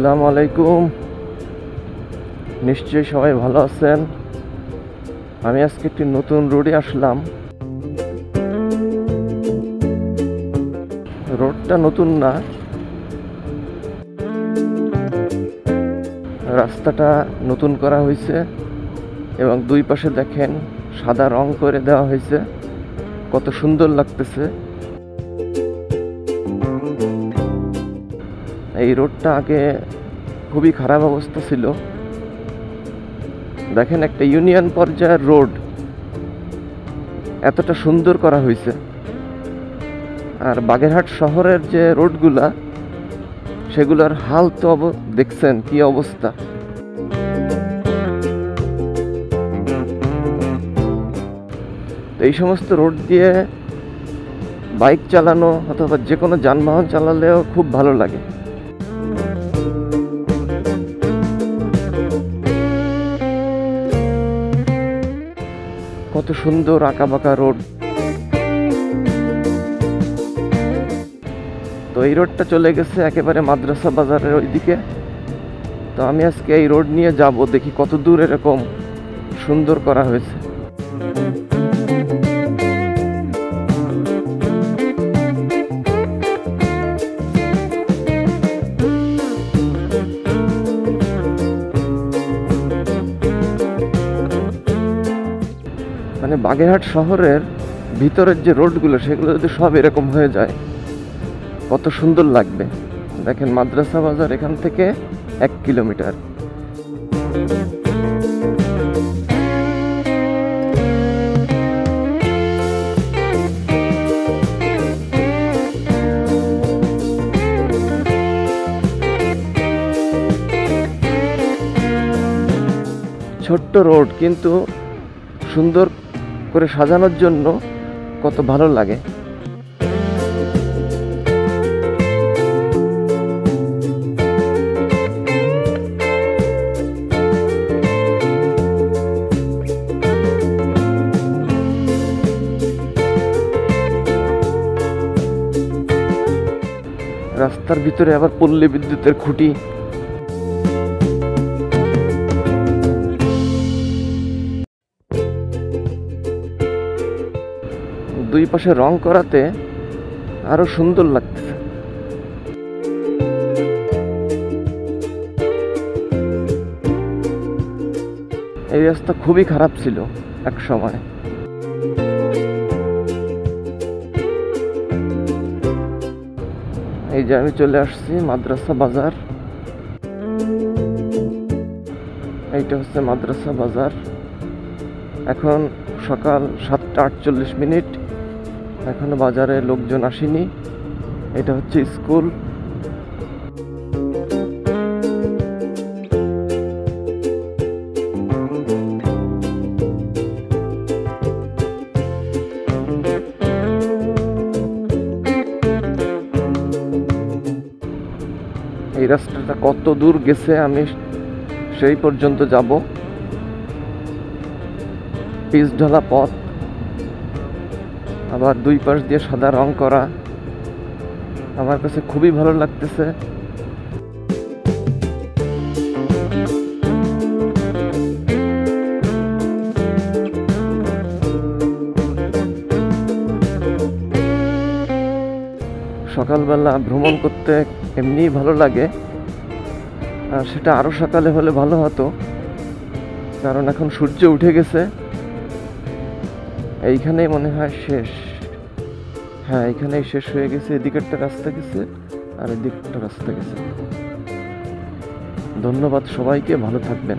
আসসালামু আলাইকুম। নিশ্চয়ই সবাই ভালো আছেন। আমি আজকে একটি নতুন রোডে আসলাম। রোডটা নতুন না, রাস্তাটা নতুন করা হয়েছে এবং দুই পাশে দেখেন সাদা রং করে দেওয়া হয়েছে, কত সুন্দর লাগতেছে। এই রোডটা আগে খুবই খারাপ অবস্থা ছিল। দেখেন, একটা ইউনিয়ন পর্যায়ের রোড এতটা সুন্দর করা হয়েছে। আর বাগেরহাট শহরের যে রোডগুলা, সেগুলোর হাল তো দেখছেন কি অবস্থা। এই সমস্ত রোড দিয়ে বাইক চালানো অথবা যে কোনো যানবাহন চালালেও খুব ভালো লাগে। কত সুন্দর আঁকাবাঁকা রোড। তো এই রোডটা চলে গেছে একেবারে মাদ্রাসা বাজারের ওইদিকে। তো আমি আজকে এই রোড নিয়ে যাব, দেখি কত দূর এরকম সুন্দর করা হয়েছে। মানে বাগেরহাট শহরের ভিতরের যে রোডগুলো, সেগুলো যদি সব এরকম হয়ে যায় কত সুন্দর লাগবে। দেখেন, মাদ্রাসা বাজার এখান থেকে 1 কিলোমিটার। ছোট্ট রোড, কিন্তু সুন্দর করে সাজানোর জন্য কত ভালো লাগে। রাস্তার ভিতরে আবার পল্লী বিদ্যুতের খুঁটি। দুই পাশে রং করাতে আরো সুন্দর লাগতেছে। এই রাস্তা খুবই খারাপ ছিল এক সময়। এই যে আমি চলে আসছি মাদ্রাসা বাজার। এইটা হচ্ছে মাদ্রাসা বাজার। এখন সকাল 7:48। এখনো বাজারে লোকজন আসেনি। এটা হচ্ছে স্কুল। এই রাস্তাটা কত দূর গেছে, আমি সেই পর্যন্ত যাব। পিচ ঢালা পথ, আবার দুই পাশ দিয়ে সাদা রং করা। আমার কাছে খুবই ভালো লাগতেছে। সকালবেলা ভ্রমণ করতে এমনিই ভালো লাগে, আর সেটা আরো সকালে হলে ভালো হতো, কারণ এখন সূর্য উঠে গেছে। এইখানেই মনে হয় শেষ। হ্যাঁ, এইখানেই শেষ হয়ে গেছে। এদিকেরটা রাস্তা গেছে আর এদিকটা রাস্তা গেছে। ধন্যবাদ সবাইকে, ভালো থাকবেন।